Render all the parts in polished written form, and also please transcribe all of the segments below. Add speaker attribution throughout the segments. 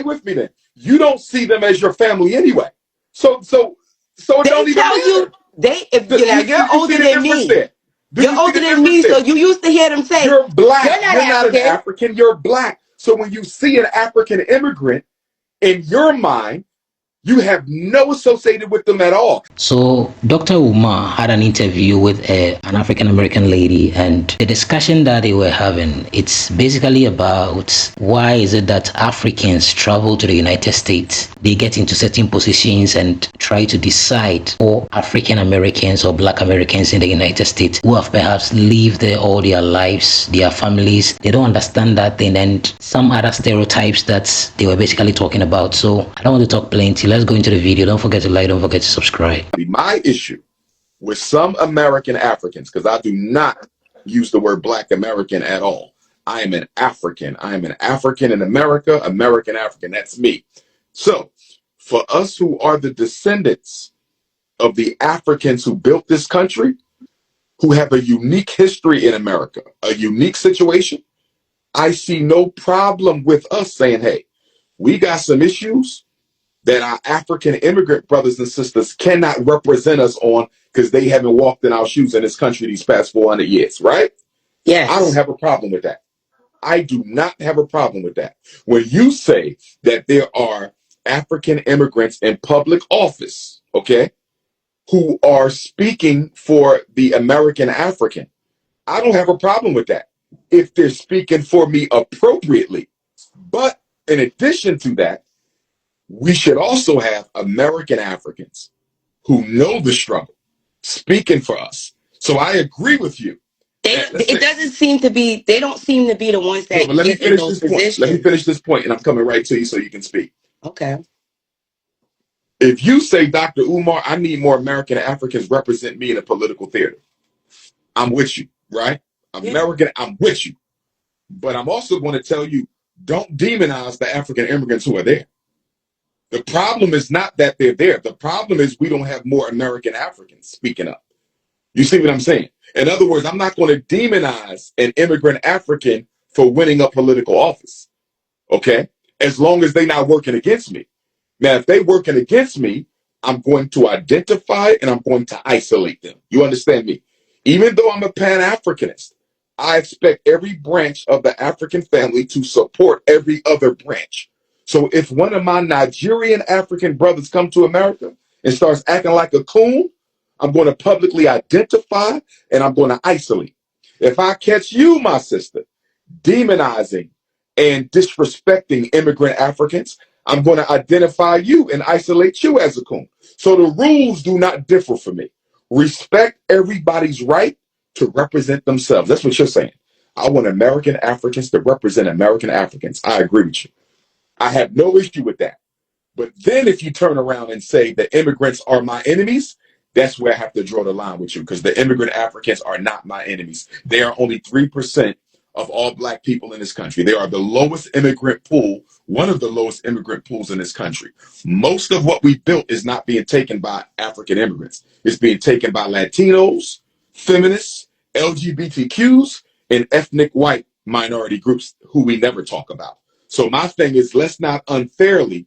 Speaker 1: stay with me then. You don't see them as your family anyway. So it
Speaker 2: They
Speaker 1: don't even
Speaker 2: tell
Speaker 1: matter.
Speaker 2: you you're
Speaker 1: You see
Speaker 2: older
Speaker 1: the
Speaker 2: than
Speaker 1: difference
Speaker 2: me.
Speaker 1: there? Do
Speaker 2: You're
Speaker 1: you see
Speaker 2: older
Speaker 1: the
Speaker 2: than me,
Speaker 1: difference
Speaker 2: so
Speaker 1: there?
Speaker 2: you used to hear them say,
Speaker 1: You're black.
Speaker 2: "You're not
Speaker 1: You're not an
Speaker 2: African."
Speaker 1: African. You're black. So when you see an African immigrant, in your mind, you have no associated with them at all.
Speaker 3: So Dr. Umar had an interview with an African American lady, and the discussion that they were having, it's basically about why is it that Africans travel to the United States, they get into certain positions and try to decide for African Americans or Black Americans in the United States who have perhaps lived there all their lives, their families, they don't understand that thing, and some other stereotypes that they were basically talking about. So I don't want to talk plenty. Let's go into the video. Don't forget to like, don't forget to subscribe.
Speaker 1: My issue with some American Africans, because I do not use the word Black American at all. I am an African. I am an African in America, American African. That's me. So for us who are the descendants of the Africans who built this country, who have a unique history in America, a unique situation, I see no problem with us saying, hey, we got some issues that our African immigrant brothers and sisters cannot represent us on because they haven't walked in our shoes in this country these past 400 years, right?
Speaker 2: Yes.
Speaker 1: I don't have a problem with that. I do not have a problem with that. When you say that there are African immigrants in public office, okay, who are speaking for the American African, I don't have a problem with that if they're speaking for me appropriately. But in addition to that, we should also have American Africans who know the struggle speaking for us. So I agree with you.
Speaker 2: It doesn't seem to be. They don't seem to be the ones that
Speaker 1: But let me
Speaker 2: get in
Speaker 1: finish
Speaker 2: those
Speaker 1: this point.
Speaker 2: positions.
Speaker 1: Let me finish this point, and I'm coming right to you so you can speak.
Speaker 2: Okay.
Speaker 1: If you say, Dr. Umar, I need more American Africans represent me in a political theater, I'm with you, right? American, I'm with you. But I'm also going to tell you, don't demonize the African immigrants who are there. The problem is not that they're there. The problem is we don't have more American Africans speaking up. You see what I'm saying? In other words, I'm not going to demonize an immigrant African for winning a political office, okay? As long as they're not working against me. Now, if they're working against me, I'm going to identify and I'm going to isolate them. You understand me? Even though I'm a Pan-Africanist, I expect every branch of the African family to support every other branch. So if one of my Nigerian African brothers come to America and starts acting like a coon, I'm going to publicly identify and I'm going to isolate. If I catch you, my sister, demonizing and disrespecting immigrant Africans, I'm going to identify you and isolate you as a coon. So the rules do not differ for me. Respect everybody's right to represent themselves. That's what you're saying. I want American Africans to represent American Africans. I agree with you. I have no issue with that. But then if you turn around and say the immigrants are my enemies, that's where I have to draw the line with you, because the immigrant Africans are not my enemies. They are only 3% of all Black people in this country. They are the lowest immigrant pool, one of the lowest immigrant pools in this country. Most of what we built is not being taken by African immigrants. It's being taken by Latinos, feminists, LGBTQs, and ethnic white minority groups who we never talk about. So my thing is, let's not unfairly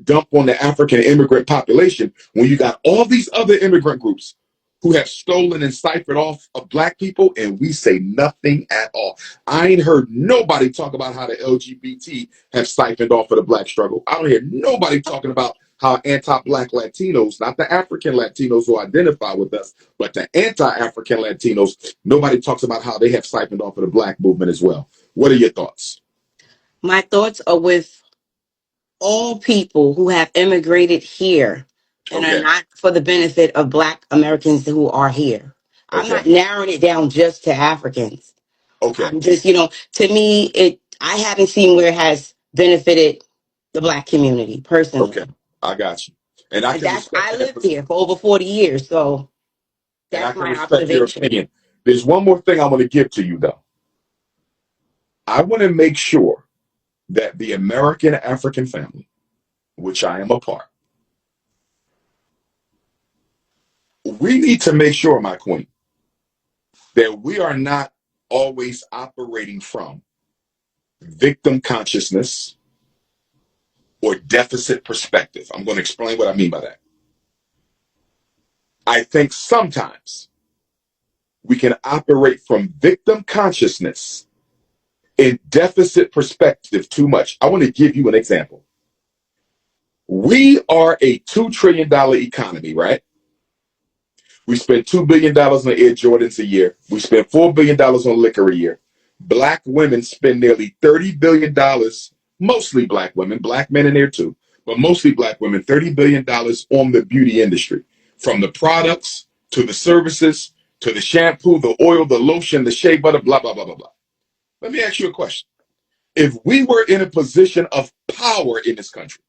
Speaker 1: dump on the African immigrant population when you got all these other immigrant groups who have stolen and siphoned off of Black people, and we say nothing at all. I ain't heard nobody talk about how the LGBT have siphoned off of the Black struggle. I don't hear nobody talking about how anti-Black Latinos, not the African Latinos who identify with us, but the anti-African Latinos, nobody talks about how they have siphoned off of the Black movement as well. What are your thoughts?
Speaker 2: My thoughts are with all people who have immigrated here and are not for the benefit of Black Americans who are here. I'm not narrowing it down just to Africans. I'm just, to me, I haven't seen where it has benefited the Black community personally.
Speaker 1: Okay, I got you. And I
Speaker 2: lived here for over 40 years, so that's my observation.
Speaker 1: Your opinion. There's one more thing I want to give to you, though. I want to make sure that the American African family, which I am a part, we need to make sure, my queen, that we are not always operating from victim consciousness, or deficit perspective. I'm going to explain what I mean by that. I think sometimes we can operate from victim consciousness in deficit perspective too much. I want to give you an example. We are a $2 trillion economy, right? We spend $2 billion on Air Jordans a year. We spend $4 billion on liquor a year. Black women spend nearly $30 billion, mostly black women, black men in there too, but mostly black women, $30 billion on the beauty industry. From the products to the services to the shampoo, the oil, the lotion, the shea butter, blah, blah, blah, blah, blah. Let me ask you a question. If we were in a position of power in this country,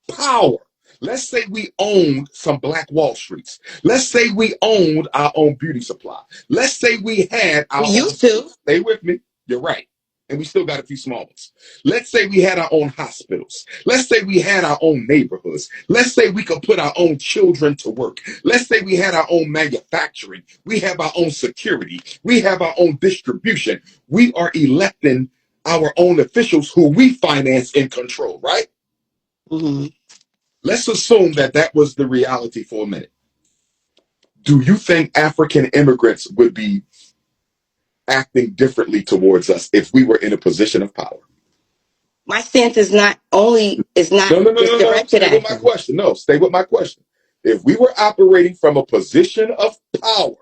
Speaker 1: power, let's say we owned some Black Wall Streets. Let's say we owned our own beauty supply. Let's say we had our
Speaker 2: We used to.
Speaker 1: Stay with me. You're right. And we still got a few small ones. Let's say we had our own hospitals. Let's say we had our own neighborhoods. Let's say we could put our own children to work. Let's say we had our own manufacturing. We have our own security. We have our own distribution. We are electing our own officials who we finance and control, right?
Speaker 2: Mm-hmm.
Speaker 1: Let's assume that that was the reality for a minute. Do you think African immigrants would be acting differently towards us if we were in a position of power?
Speaker 2: My stance is not just
Speaker 1: No.
Speaker 2: directed
Speaker 1: Stay with
Speaker 2: at
Speaker 1: my
Speaker 2: them.
Speaker 1: question. No, stay with my question. If we were operating from a position of power,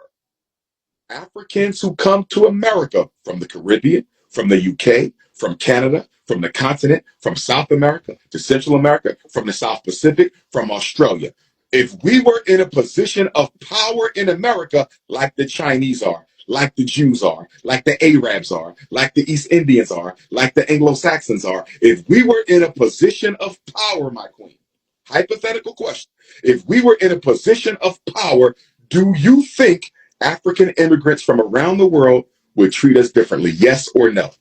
Speaker 1: Africans who come to America from the Caribbean, from the UK, from Canada, from the continent, from South America to Central America, from the South Pacific, from Australia. If we were in a position of power in America, like the Chinese are, like the Jews are, like the Arabs are, like the East Indians are, like the Anglo-Saxons are, if we were in a position of power, my queen, hypothetical question, if we were in a position of power, do you think African immigrants from around the world would treat us differently? Yes or no?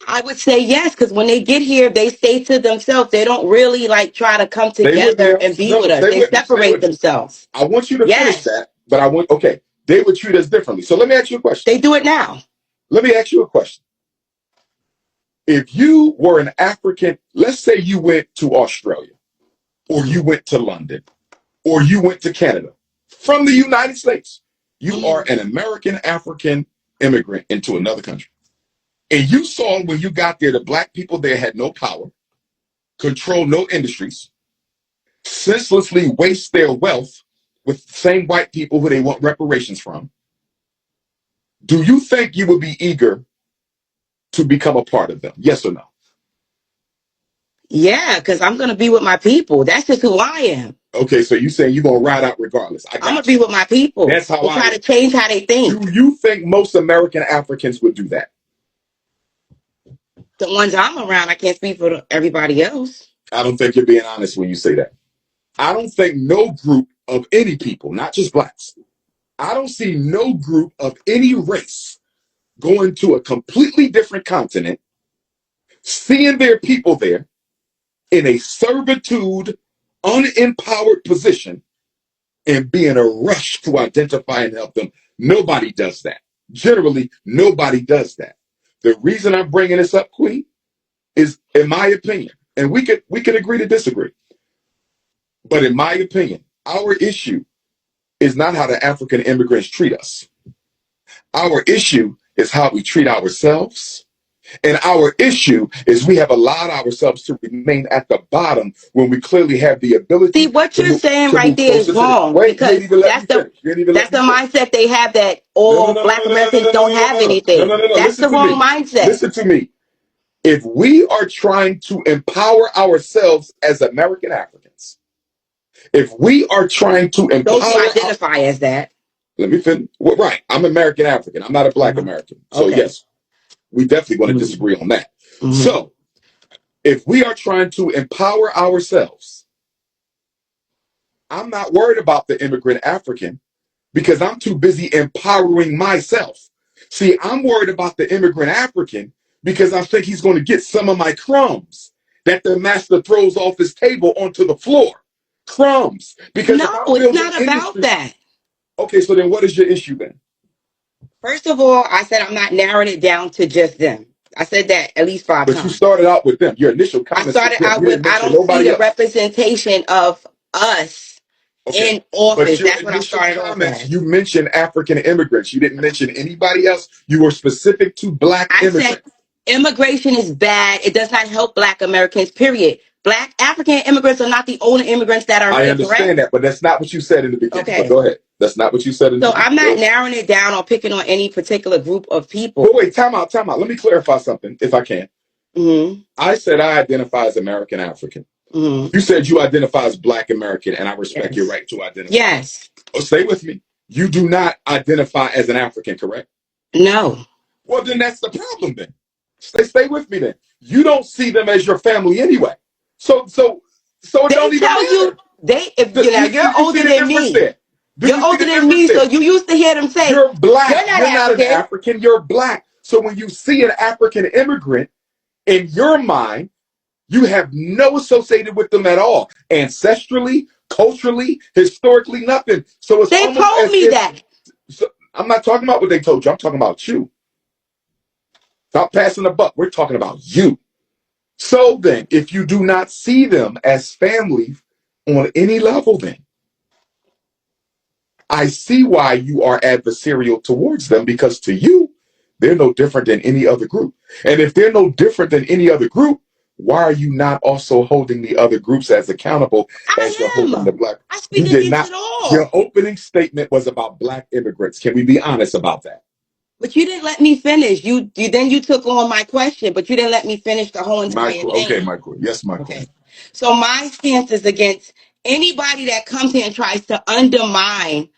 Speaker 2: I would say yes, because when they get here, they stay to themselves. They don't really try to come together and be with us. They separate themselves.
Speaker 1: I want you to finish that, but okay, they would treat us differently. So let me ask you a question.
Speaker 2: They do it now.
Speaker 1: Let me ask you a question. If you were an African, let's say you went to Australia, or you went to London, or you went to Canada from the United States. You are an American African immigrant into another country. And you saw when you got there, the black people there had no power, control no industries, senselessly waste their wealth with the same white people who they want reparations from. Do you think you would be eager to become a part of them? Yes or no?
Speaker 2: Yeah, because I'm going to be with my people. That's just who I am.
Speaker 1: Okay, so you saying you're going to ride out regardless. I'm
Speaker 2: going to be with my people.
Speaker 1: That's how
Speaker 2: I try to change how they think.
Speaker 1: Do you think most American Africans would do that?
Speaker 2: The ones I'm around, I can't speak for everybody else.
Speaker 1: I don't think you're being honest when you say that. I don't think no group of any people, not just blacks, I don't see no group of any race going to a completely different continent, seeing their people there in a servitude, unempowered position, and be in a rush to identify and help them. Nobody does that. Generally, nobody does that. The reason I'm bringing this up, Queen, is, in my opinion, and we could agree to disagree, but in my opinion, our issue is not how the African immigrants treat us. Our issue is how we treat ourselves. And our issue is we have allowed ourselves to remain at the bottom when we clearly have the ability.
Speaker 2: See, what you're saying right there is wrong. Because that's the mindset they have, that all black Americans don't have anything. That's the wrong mindset.
Speaker 1: Listen to me. If we are trying to empower ourselves as American Africans, if we are trying to empower,
Speaker 2: those who identify as that.
Speaker 1: Let me finish. Well, right. I'm American African. I'm not a black American. So yes, we definitely want to disagree on that. So if we are trying to empower ourselves, I'm not worried about the immigrant African because I'm too busy empowering myself. See, I'm worried about the immigrant African because I think he's going to get some of my crumbs that the master throws off his table onto the floor. Crumbs. Because
Speaker 2: no, it's not about that.
Speaker 1: Okay, so then what is your issue then?
Speaker 2: First of all, I said I'm not narrowing it down to just them. I said that at least 5
Speaker 1: But
Speaker 2: times.
Speaker 1: you started out with them. Your initial
Speaker 2: I
Speaker 1: comments
Speaker 2: started
Speaker 1: with them.
Speaker 2: out
Speaker 1: You
Speaker 2: with,
Speaker 1: didn't
Speaker 2: I
Speaker 1: mention
Speaker 2: don't see
Speaker 1: nobody
Speaker 2: the
Speaker 1: else.
Speaker 2: representation of us
Speaker 1: Okay.
Speaker 2: in office.
Speaker 1: But your
Speaker 2: That's what I
Speaker 1: initial
Speaker 2: started off
Speaker 1: comments,
Speaker 2: as.
Speaker 1: you mentioned African immigrants. You didn't mention anybody else. You were specific to Black
Speaker 2: I said
Speaker 1: immigrants.
Speaker 2: immigration is bad. It does not help Black Americans, period. Black African immigrants are not the only immigrants that are
Speaker 1: I
Speaker 2: here, correct?
Speaker 1: understand that, but that's not what you said in the beginning. But
Speaker 2: Okay.
Speaker 1: go ahead. That's not what you said in the
Speaker 2: So
Speaker 1: beginning.
Speaker 2: I'm not narrowing it down or picking on any particular group of people.
Speaker 1: But wait, time out, time out. Let me clarify something, if I can.
Speaker 2: Mm-hmm.
Speaker 1: I said I identify as American African.
Speaker 2: Mm-hmm.
Speaker 1: You said you identify as Black American, and I respect your
Speaker 2: Yes.
Speaker 1: right to identify.
Speaker 2: Yes.
Speaker 1: Oh, stay with me. You do not identify as an African, correct?
Speaker 2: No.
Speaker 1: Well, then that's the problem. Then stay with me. Then you don't see them as your family anyway. So it
Speaker 2: They
Speaker 1: don't even
Speaker 2: tell you
Speaker 1: matter.
Speaker 2: if you know
Speaker 1: Do
Speaker 2: you're
Speaker 1: you see
Speaker 2: older
Speaker 1: the
Speaker 2: than
Speaker 1: difference
Speaker 2: me.
Speaker 1: there? Do
Speaker 2: You're
Speaker 1: you see
Speaker 2: older
Speaker 1: the
Speaker 2: than
Speaker 1: difference
Speaker 2: me, so
Speaker 1: there?
Speaker 2: you used to hear them say,
Speaker 1: You're Black.
Speaker 2: "You're not
Speaker 1: You're not an
Speaker 2: African."
Speaker 1: African. You're Black. So when you see an African immigrant, in your mind, you have no associated with them at all, ancestrally, culturally, historically, nothing. So it's
Speaker 2: They
Speaker 1: almost
Speaker 2: told
Speaker 1: as
Speaker 2: me
Speaker 1: if.
Speaker 2: that.
Speaker 1: So, I'm not talking about what they told you. I'm talking about you. Stop passing the buck. We're talking about you. So then, if you do not see them as family on any level, then I see why you are adversarial towards them, because to you, they're no different than any other group. And if they're no different than any other group, why are you not also holding the other groups as accountable as you're
Speaker 2: I
Speaker 1: holding the
Speaker 2: am.
Speaker 1: Black?
Speaker 2: I speak
Speaker 1: You did
Speaker 2: against
Speaker 1: not.
Speaker 2: it
Speaker 1: Your
Speaker 2: all.
Speaker 1: opening statement was about Black immigrants. Can we be honest about that?
Speaker 2: But you didn't let me finish. You took on my question, but you didn't let me finish the whole entire
Speaker 1: Michael. Okay,
Speaker 2: thing.
Speaker 1: Michael. Yes, Michael.
Speaker 2: Okay. So my stance is against anybody that comes here and tries to undermine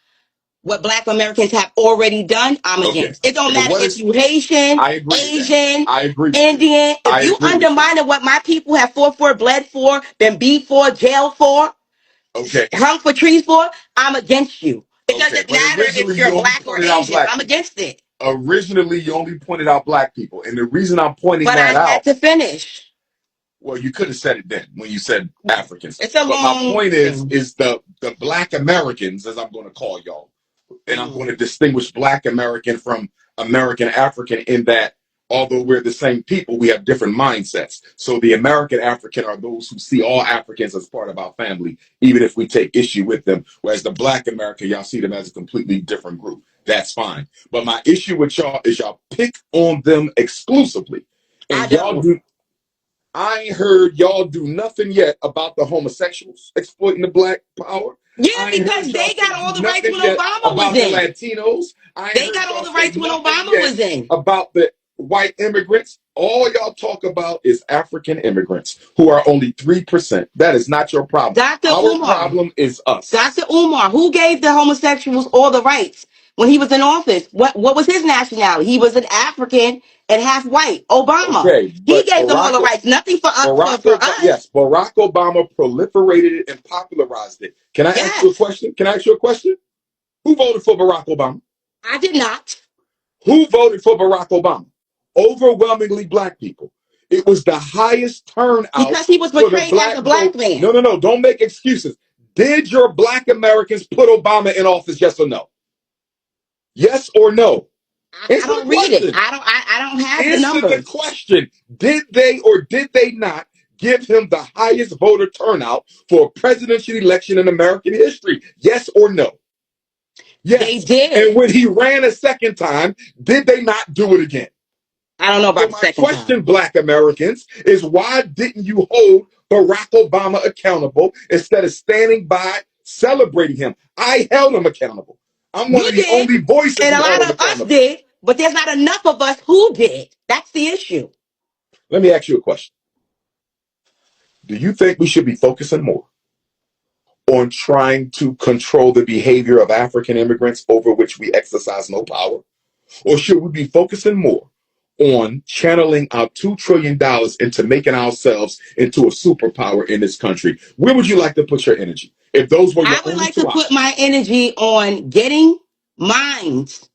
Speaker 2: what Black Americans have already done. I'm
Speaker 1: Okay.
Speaker 2: against. It don't
Speaker 1: And
Speaker 2: matter
Speaker 1: what
Speaker 2: if
Speaker 1: is?
Speaker 2: you Haitian,
Speaker 1: I agree with that.
Speaker 2: Asian,
Speaker 1: I agree with you.
Speaker 2: Indian.
Speaker 1: I
Speaker 2: If you
Speaker 1: agree with you.
Speaker 2: undermine what my people have fought for, bled for, been beat for, jailed for,
Speaker 1: Okay.
Speaker 2: hung for trees for, I'm against you. It
Speaker 1: Okay.
Speaker 2: doesn't
Speaker 1: But
Speaker 2: matter if
Speaker 1: originally, you
Speaker 2: you're
Speaker 1: only
Speaker 2: Black or
Speaker 1: pointed out
Speaker 2: Asian.
Speaker 1: Black
Speaker 2: I'm
Speaker 1: people.
Speaker 2: against it.
Speaker 1: Originally, you only pointed out Black people, and the reason I'm pointing
Speaker 2: But I
Speaker 1: that
Speaker 2: had
Speaker 1: out.
Speaker 2: to finish.
Speaker 1: Well, you could have said it then when you said Africans.
Speaker 2: It's a
Speaker 1: But my
Speaker 2: long
Speaker 1: point
Speaker 2: thing.
Speaker 1: is the Black Americans, as I'm going to call y'all, and I'm
Speaker 2: Mm.
Speaker 1: going to distinguish Black American from American African in that although we're the same people, we have different mindsets. So the American African are those who see all Africans as part of our family, even if we take issue with them. Whereas the Black American, y'all see them as a completely different group. That's fine. But my issue with y'all is y'all pick on them exclusively.
Speaker 2: I
Speaker 1: And y'all
Speaker 2: don't.
Speaker 1: do. I ain't heard y'all do nothing yet about the homosexuals exploiting the Black power.
Speaker 2: Yeah,
Speaker 1: I ain't heard
Speaker 2: because
Speaker 1: y'all
Speaker 2: they
Speaker 1: say
Speaker 2: got all the rights
Speaker 1: nothing
Speaker 2: when
Speaker 1: yet
Speaker 2: Obama was
Speaker 1: about the
Speaker 2: in.
Speaker 1: Latinos. I ain't
Speaker 2: They
Speaker 1: heard
Speaker 2: got all
Speaker 1: y'all
Speaker 2: the
Speaker 1: say
Speaker 2: rights when
Speaker 1: nothing
Speaker 2: Obama
Speaker 1: yet
Speaker 2: was in.
Speaker 1: about the white immigrants. All y'all talk about is African immigrants, who are only 3%. That is not your problem.
Speaker 2: Dr.
Speaker 1: Our
Speaker 2: Umar.
Speaker 1: problem is us.
Speaker 2: Dr. Umar, who gave the homosexuals all the rights when he was in office? What was his nationality? He was an African and half white. Obama.
Speaker 1: Okay,
Speaker 2: He
Speaker 1: but
Speaker 2: gave them all the rights. Nothing for us. Us.
Speaker 1: Yes, Barack Obama proliferated it and popularized it. Can I ask you a
Speaker 2: Yes.
Speaker 1: question? Can I ask you a question? Who voted for Barack Obama?
Speaker 2: I did not.
Speaker 1: Who voted for Barack Obama? Overwhelmingly Black people. It was the highest turnout
Speaker 2: Because he was
Speaker 1: for the
Speaker 2: portrayed as
Speaker 1: Black
Speaker 2: a Black
Speaker 1: vote.
Speaker 2: man.
Speaker 1: No. Don't make excuses. Did your Black Americans put Obama in office? Yes or no? Yes or no?
Speaker 2: I
Speaker 1: Answer the
Speaker 2: don't read it.
Speaker 1: question.
Speaker 2: I don't have the
Speaker 1: Answer the
Speaker 2: numbers.
Speaker 1: question. Did they or did they not give him the highest voter turnout for a presidential election in American history? Yes or no?
Speaker 2: They
Speaker 1: Yes.
Speaker 2: did.
Speaker 1: And when he ran a second time, did they not do it again?
Speaker 2: I don't know
Speaker 1: So
Speaker 2: about the
Speaker 1: my
Speaker 2: second time.
Speaker 1: question, Black Americans, is why didn't you hold Barack Obama accountable instead of standing by celebrating him? I held him accountable. I'm one
Speaker 2: You
Speaker 1: of the
Speaker 2: did,
Speaker 1: only voices
Speaker 2: and a
Speaker 1: who held
Speaker 2: lot
Speaker 1: him
Speaker 2: of us
Speaker 1: accountable.
Speaker 2: did, but there's not enough of us who did. That's the issue.
Speaker 1: Let me ask you a question. Do you think we should be focusing more on trying to control the behavior of African immigrants over which we exercise no power? Or should we be focusing more on channeling our $2 trillion into making ourselves into a superpower in this country? Where would you like to put your energy if those were your
Speaker 2: I would
Speaker 1: only
Speaker 2: like
Speaker 1: two
Speaker 2: to put
Speaker 1: options?
Speaker 2: my energy on getting minds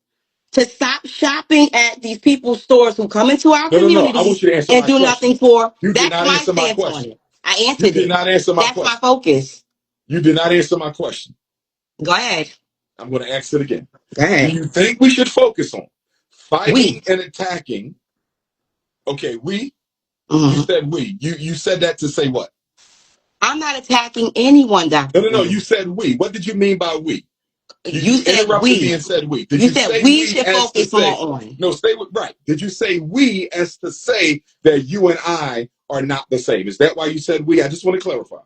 Speaker 2: to stop shopping at these people's stores who come into our
Speaker 1: No. I
Speaker 2: communities
Speaker 1: want you to answer
Speaker 2: and
Speaker 1: my
Speaker 2: do nothing
Speaker 1: question.
Speaker 2: for.
Speaker 1: You did
Speaker 2: That's
Speaker 1: not
Speaker 2: my
Speaker 1: answer my
Speaker 2: stance on
Speaker 1: question.
Speaker 2: it. I
Speaker 1: You
Speaker 2: answered
Speaker 1: did
Speaker 2: it.
Speaker 1: not answer my
Speaker 2: That's my
Speaker 1: question.
Speaker 2: focus.
Speaker 1: You did not answer my question.
Speaker 2: Go ahead.
Speaker 1: I'm going to ask it again.
Speaker 2: Go
Speaker 1: Do
Speaker 2: ahead.
Speaker 1: you think we should focus on
Speaker 2: We.
Speaker 1: fighting and attacking Okay, we.
Speaker 2: Mm-hmm.
Speaker 1: You said we. You said that to say what?
Speaker 2: I'm not attacking anyone, Dr.
Speaker 1: No. You said we. What did you mean by we? You
Speaker 2: said
Speaker 1: interrupted
Speaker 2: we.
Speaker 1: me and said we. Did
Speaker 2: You
Speaker 1: you
Speaker 2: said
Speaker 1: say
Speaker 2: we
Speaker 1: we
Speaker 2: should
Speaker 1: as to
Speaker 2: focus
Speaker 1: say?
Speaker 2: more on.
Speaker 1: No, stay with right. Did you say we as to say that you and I are not the same? Is that why you said we? I just want to clarify.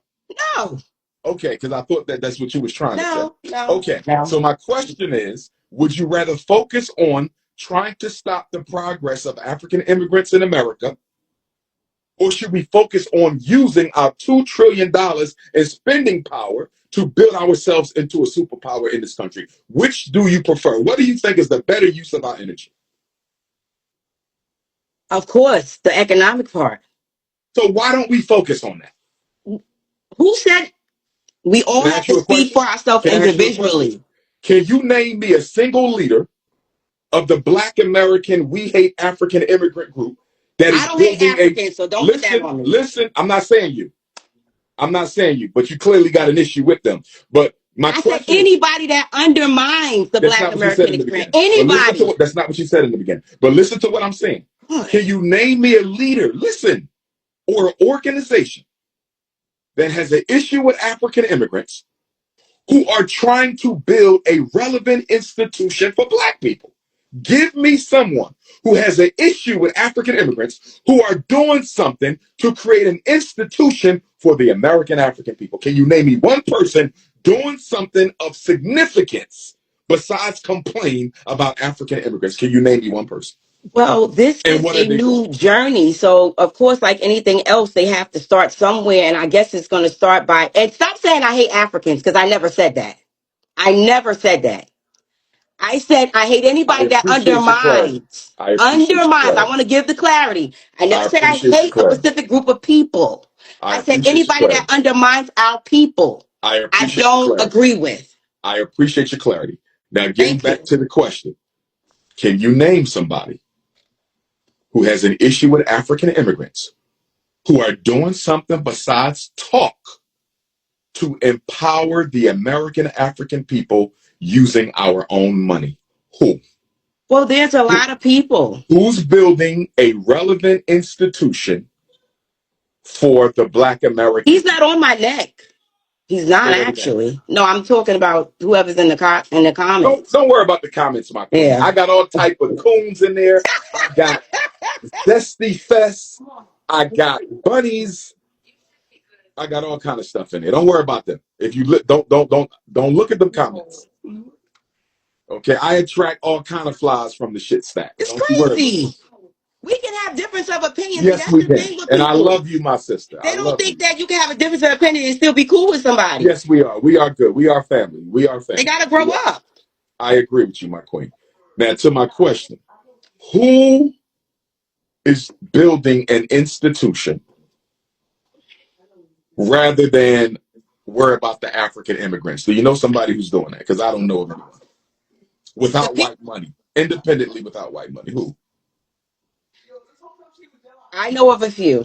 Speaker 2: No.
Speaker 1: Okay, because I thought that's what you was trying to say.
Speaker 2: No.
Speaker 1: Okay, so my question is, would you rather focus on trying to stop the progress of African immigrants in America, or should we focus on using our $2 trillion in spending power to build ourselves into a superpower in this country? Which do you prefer? What do you think is the better use of our energy?
Speaker 2: Of course, the economic part.
Speaker 1: So why don't we focus on that?
Speaker 2: Who said we all have to speak for ourselves individually?
Speaker 1: Can you name me a single leader of the Black American We Hate African Immigrant Group that is
Speaker 2: I don't hate
Speaker 1: building
Speaker 2: Africans, so don't put that on me.
Speaker 1: Listen, I'm not saying you, but you clearly got an issue with them. But my
Speaker 2: I
Speaker 1: question
Speaker 2: said anybody that undermines the Black American experience. Anybody.
Speaker 1: That's not what you said in the beginning. But listen to what I'm saying. Can you name me a leader, or an organization that has an issue with African immigrants who are trying to build a relevant institution for Black people? Give me someone who has an issue with African immigrants who are doing something to create an institution for the American African people. Can you name me one person doing something of significance besides complain about African immigrants? Can you name me one person?
Speaker 2: Well, this is a new journey. So, of course, like anything else, they have to start somewhere. And I guess it's going to start by, and stop saying I hate Africans, because I never said that. I never said that. I said I hate anybody that undermines. I want to give the clarity. I never said I hate a specific group of people. I said anybody that undermines our people, I don't agree with.
Speaker 1: I appreciate your clarity. Now, getting back to the question, can you name somebody who has an issue with African immigrants who are doing something besides talk to empower the American African people using our own money? Who?
Speaker 2: Well, there's a lot of people.
Speaker 1: Who's building a relevant institution for the Black American?
Speaker 2: He's not on my neck. He's not actually. No, I'm talking about whoever's in the comments.
Speaker 1: Don't worry about the comments, my queen. Yeah. I got all type of coons in there. I got Zesty Fest. I got bunnies. I got all kind of stuff in there. Don't worry about them. If you look, don't look at them comments. Okay, I attract all kind of flies from the shit stack.
Speaker 2: It's crazy. We can have difference of opinion.
Speaker 1: Yes, we can. And I love you, my sister.
Speaker 2: They don't think that you can have a difference of opinion and still be cool with somebody.
Speaker 1: Yes, we are. We are good. We are family. We are family.
Speaker 2: They gotta grow up.
Speaker 1: I agree with you, my queen. Now, to my question, who is building an institution rather than worry about the African immigrants? Do you know somebody who's doing that? Because I don't know of anyone. Without white money, independently without white money. Who?
Speaker 2: I know of a few.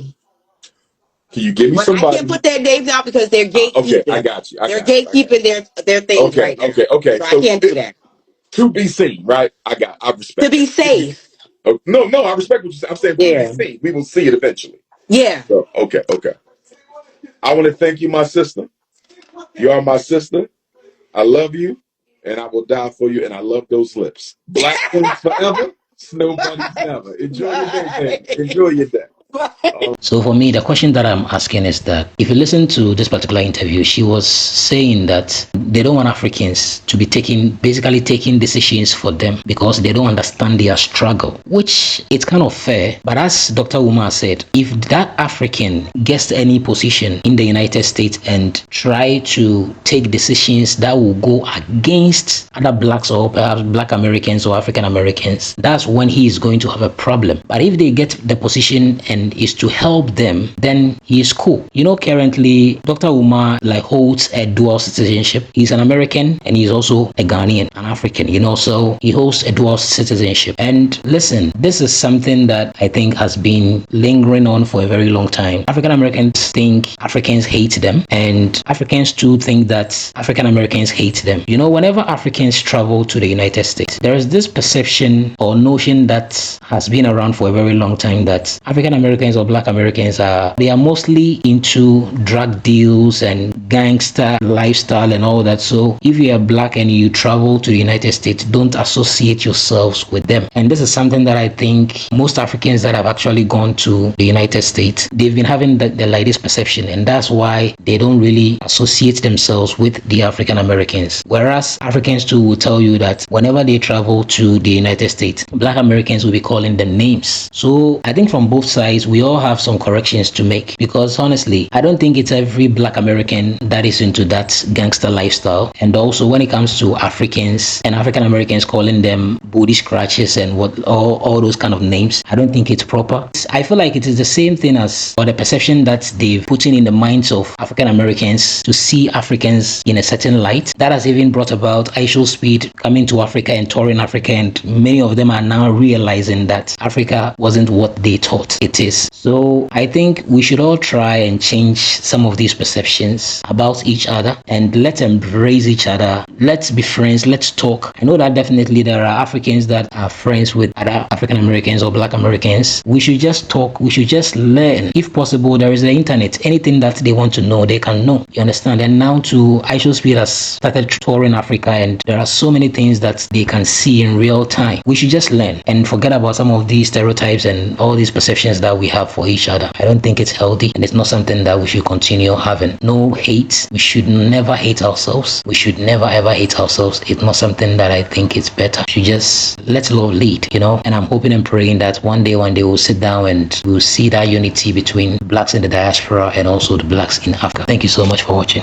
Speaker 1: Can you give me somebody?
Speaker 2: I can't put their names out because they're gatekeeping.
Speaker 1: Okay, I got you.
Speaker 2: They're gatekeeping their things right now.
Speaker 1: Okay.
Speaker 2: So I can't do that.
Speaker 1: To be seen, right? I respect.
Speaker 2: To be safe.
Speaker 1: No, I respect what you said. I'm saying to be seen. We will see it eventually.
Speaker 2: Yeah.
Speaker 1: So, okay. I want to thank you, my sister. You are my sister. I love you, and I will die for you, and I love those lips. Black queens forever, snow bunnies never. Enjoy your day, baby. Enjoy your day.
Speaker 3: So for me, the question that I'm asking is that if you listen to this particular interview, she was saying that they don't want Africans to be basically taking decisions for them because they don't understand their struggle, which it's kind of fair. But as Dr. UMAR said, if that African gets any position in the United States and try to take decisions that will go against other blacks or perhaps Black Americans or African Americans, that's when he is going to have a problem. But if they get the position and is to help them, then he is cool. You know, currently Dr. UMAR holds a dual citizenship. He's an American and he's also a Ghanaian, an African, so he holds a dual citizenship. And listen, this is something that I think has been lingering on for a very long time. African Americans think Africans hate them, and Africans too think that African Americans hate them. You know, whenever Africans travel to the United States, there is this perception or notion that has been around for a very long time that African Americans or Black Americans are mostly into drug deals and gangster lifestyle and all that. So if you are Black and you travel to the United States, don't associate yourselves with them. And this is something that I think most Africans that have actually gone to the United States, they've been having like this perception, and that's why they don't really associate themselves with the African Americans. Whereas Africans too will tell you that whenever they travel to the United States, Black Americans will be calling them names. So I think from both sides, we all have some corrections to make, because honestly, I don't think it's every Black American that is into that gangster lifestyle. And also when it comes to Africans and African Americans calling them booty scratches and all those kind of names, I don't think it's proper. I feel like it is the same thing as, or the perception that they've put in the minds of African Americans to see Africans in a certain light. That has even brought about Speed coming to Africa and touring Africa, and many of them are now realizing that Africa wasn't what they thought it is. So I think we should all try and change some of these perceptions about each other, and let's embrace each other. Let's be friends. Let's talk. I know that definitely there are Africans that are friends with other African Americans or Black Americans. We should just talk. We should just learn. If possible, there is the internet. Anything that they want to know, they can know. You understand? And now too, Speed has started touring Africa, and there are so many things that they can see in real time. We should just learn and forget about some of these stereotypes and all these perceptions that we have for each other. I don't think it's healthy, and it's not something that we should continue having. No hate. We should never hate ourselves. We should never ever hate ourselves. It's not something that I think it's better. We should just let love lead, you know. And I'm hoping and praying that one day we'll sit down and we'll see that unity between Blacks in the diaspora and also the Blacks in Africa. Thank you so much for watching.